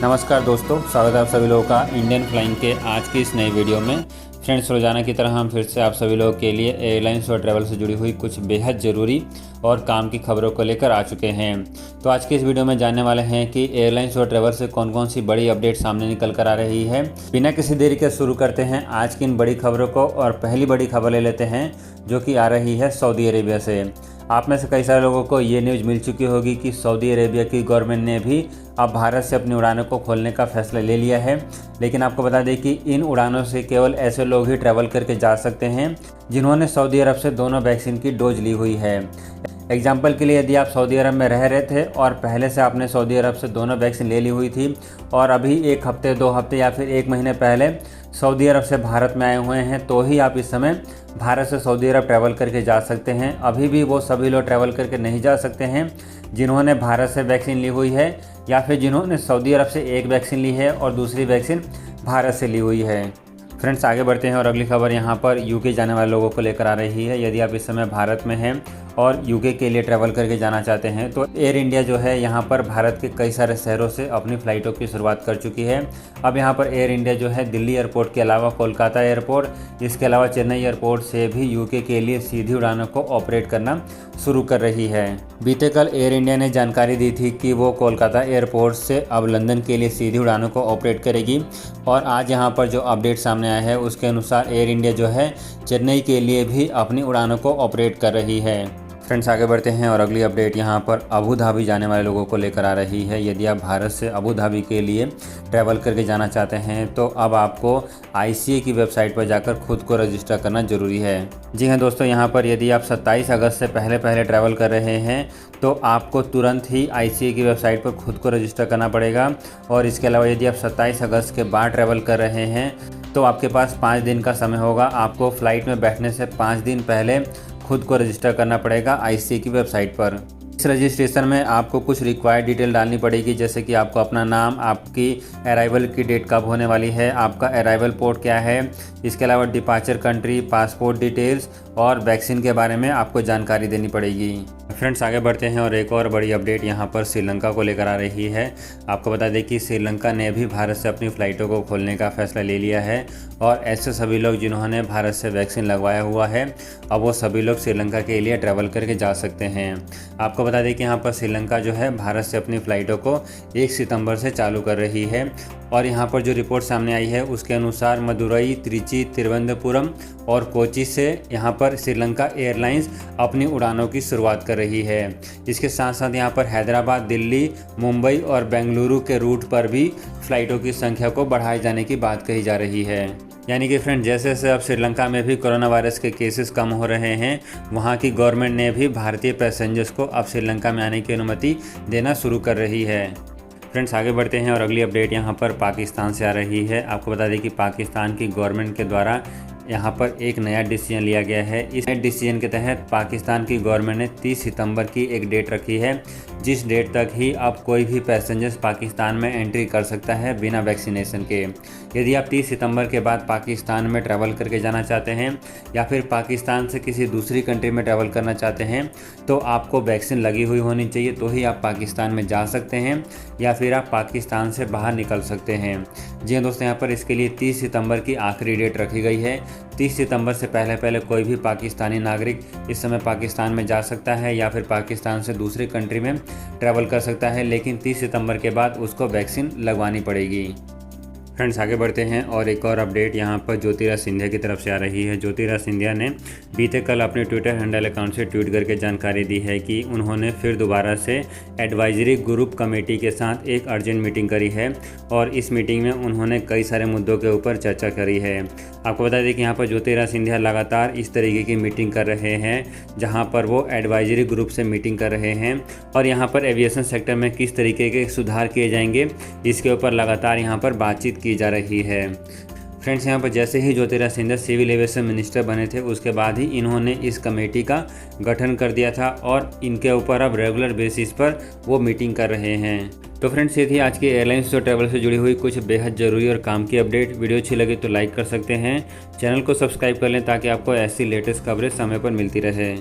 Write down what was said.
नमस्कार दोस्तों, स्वागत है आप सभी लोगों का इंडियन फ्लाइंग के आज की इस नई वीडियो में। फ्रेंड्स, रोजाना की तरह हम फिर से आप सभी लोगों के लिए एयरलाइंस और ट्रैवल से जुड़ी हुई कुछ बेहद ज़रूरी और काम की खबरों को लेकर आ चुके हैं। तो आज की इस वीडियो में जानने वाले हैं कि एयरलाइंस और ट्रैवल से कौन कौन सी बड़ी अपडेट सामने निकल कर आ रही है। बिना किसी देरी के शुरू करते हैं आज की इन बड़ी खबरों को और पहली बड़ी खबर ले लेते हैं जो कि आ रही है सऊदी अरेबिया से। आप में से कई सारे लोगों को ये न्यूज़ मिल चुकी होगी कि सऊदी अरेबिया की गवर्नमेंट ने भी अब भारत से अपनी उड़ानों को खोलने का फैसला ले लिया है। लेकिन आपको बता दें कि इन उड़ानों से केवल ऐसे लोग ही ट्रैवल करके जा सकते हैं जिन्होंने सऊदी अरब से दोनों वैक्सीन की डोज ली हुई है। एग्जाम्पल के लिए, यदि आप सऊदी अरब में रह रहे थे और पहले से आपने सऊदी अरब से दोनों वैक्सीन ले ली हुई थी और अभी 1 हफ्ते 2 हफ्ते या फिर 1 महीने पहले सऊदी अरब से भारत में आए हुए हैं, तो ही आप इस समय भारत से सऊदी अरब ट्रैवल करके जा सकते हैं। अभी भी वो सभी लोग ट्रैवल करके नहीं जा सकते हैं जिन्होंने भारत से वैक्सीन ली हुई है या फिर जिन्होंने सऊदी अरब से एक वैक्सीन ली है और दूसरी वैक्सीन भारत से ली हुई है। फ्रेंड्स, आगे बढ़ते हैं और अगली खबर यहाँ पर यूके जाने वाले लोगों को लेकर आ रही है। यदि आप इस समय भारत में हैं और यूके के लिए ट्रैवल करके जाना चाहते हैं तो एयर इंडिया जो है यहाँ पर भारत के कई सारे शहरों से अपनी फ़्लाइटों की शुरुआत कर चुकी है। अब यहाँ पर एयर इंडिया जो है दिल्ली एयरपोर्ट के अलावा कोलकाता एयरपोर्ट, इसके अलावा चेन्नई एयरपोर्ट से भी यूके के लिए सीधी उड़ानों को ऑपरेट करना शुरू कर रही है। बीते कल एयर इंडिया ने जानकारी दी थी कि वो कोलकाता एयरपोर्ट से अब लंदन के लिए सीधी उड़ानों को ऑपरेट करेगी और आज यहाँ पर जो अपडेट सामने आया है उसके अनुसार एयर इंडिया जो है चेन्नई के लिए भी अपनी उड़ानों को ऑपरेट कर रही है। फ्रेंड्स, आगे बढ़ते हैं और अगली अपडेट यहाँ पर अबू धाबी जाने वाले लोगों को लेकर आ रही है। यदि आप भारत से अबू धाबी के लिए ट्रैवल करके जाना चाहते हैं तो अब आपको ICA की वेबसाइट पर जाकर खुद को रजिस्टर करना ज़रूरी है। जी हाँ दोस्तों, यहाँ पर यदि आप 27 अगस्त से पहले ट्रैवल कर रहे हैं तो आपको तुरंत ही ICA की वेबसाइट पर खुद को रजिस्टर करना पड़ेगा। और इसके अलावा यदि आप 27 अगस्त के बाद ट्रैवल कर रहे हैं तो आपके पास 5 दिन का समय होगा। आपको फ़्लाइट में बैठने से 5 दिन पहले खुद को रजिस्टर करना पड़ेगा ICA की वेबसाइट पर। इस रजिस्ट्रेशन में आपको कुछ रिक्वायर्ड डिटेल डालनी पड़ेगी, जैसे कि आपको अपना नाम, आपकी अराइवल की डेट कब होने वाली है, आपका अराइवल पोर्ट क्या है, इसके अलावा डिपार्चर कंट्री, पासपोर्ट डिटेल्स और वैक्सीन के बारे में आपको जानकारी देनी पड़ेगी। फ्रेंड्स, आगे बढ़ते हैं और एक और बड़ी अपडेट यहाँ पर श्रीलंका को लेकर आ रही है। आपको बता दें कि श्रीलंका ने भी भारत से अपनी फ़्लाइटों को खोलने का फैसला ले लिया है और ऐसे सभी लोग जिन्होंने भारत से वैक्सीन लगवाया हुआ है अब वो सभी लोग श्रीलंका के लिए ट्रैवल करके जा सकते हैं। आपको बता दें कि यहाँ पर श्रीलंका जो है भारत से अपनी फ़्लाइटों को 1 सितंबर से चालू कर रही है और यहाँ पर जो रिपोर्ट सामने आई है उसके अनुसार मदुरई, त्रिची, तिरुवनंतपुरम और कोची से यहाँ पर श्रीलंका एयरलाइंस अपनी उड़ानों की शुरुआत कर रही है। इसके साथ साथ यहाँ पर हैदराबाद, दिल्ली, मुंबई और बेंगलुरु के रूट पर भी फ़्लाइटों की संख्या को बढ़ाए जाने की बात कही जा रही है। यानी कि फ्रेंड, जैसे जैसे अब श्रीलंका में भी कोरोना वायरस के केसेस कम हो रहे हैं, वहाँ की गवर्नमेंट ने भी भारतीय पैसेंजर्स को अब श्रीलंका में आने की अनुमति देना शुरू कर रही है। फ्रेंड्स, आगे बढ़ते हैं और अगली अपडेट यहाँ पर पाकिस्तान से आ रही है। आपको बता दें कि पाकिस्तान की गवर्नमेंट के द्वारा यहाँ पर एक नया डिसीजन लिया गया है। इस नए डिसीजन के तहत पाकिस्तान की गवर्नमेंट ने 30 सितंबर की एक डेट रखी है, जिस डेट तक ही अब कोई भी पैसेंजर्स पाकिस्तान में एंट्री कर सकता है बिना वैक्सीनेशन के। यदि आप 30 सितंबर के बाद पाकिस्तान में ट्रैवल करके जाना चाहते हैं या फिर पाकिस्तान से किसी दूसरी कंट्री में ट्रैवल करना चाहते हैं तो आपको वैक्सीन लगी हुई होनी चाहिए, तो ही आप पाकिस्तान में जा सकते हैं या फिर आप पाकिस्तान से बाहर निकल सकते हैं। जी हाँ दोस्तों, यहाँ पर इसके लिए 30 सितंबर की आखिरी डेट रखी गई है। 30 सितंबर से पहले कोई भी पाकिस्तानी नागरिक इस समय पाकिस्तान में जा सकता है या फिर पाकिस्तान से दूसरी कंट्री में ट्रैवल कर सकता है, लेकिन 30 सितंबर के बाद उसको वैक्सीन लगवानी पड़ेगी। फ्रेंड्स, आगे बढ़ते हैं और एक और अपडेट यहाँ पर ज्योतिराज सिंधिया की तरफ से आ रही है। ज्योतिराज सिंधिया ने बीते कल अपने ट्विटर हैंडल अकाउंट से ट्वीट करके जानकारी दी है कि उन्होंने फिर दोबारा से एडवाइजरी ग्रुप कमेटी के साथ एक अर्जेंट मीटिंग करी है और इस मीटिंग में उन्होंने कई सारे मुद्दों के ऊपर चर्चा करी है। आपको बता दें कि यहाँ पर ज्योतिराज सिंधिया लगातार इस तरीके की मीटिंग कर रहे हैं जहाँ पर वो एडवाइजरी ग्रुप से मीटिंग कर रहे हैं और यहाँ पर एविएशन सेक्टर में किस तरीके के सुधार किए जाएंगे इसके ऊपर लगातार यहाँ पर बातचीत की जा रही है। फ्रेंड्स, यहाँ पर जैसे ही Jyotiraj Scindia civil aviation minister बने थे उसके बाद ही इन्होंने इस कमेटी का गठन कर दिया था और इनके ऊपर अब रेगुलर बेसिस पर वो मीटिंग कर रहे हैं। तो फ्रेंड्स, ये थी आज की एयरलाइंस और ट्रैवल से जुड़ी हुई कुछ बेहद ज़रूरी और काम की अपडेट। वीडियो अच्छी लगी तो लाइक कर सकते हैं, चैनल को सब्सक्राइब कर लें ताकि आपको ऐसी लेटेस्ट खबरें समय पर मिलती रहे।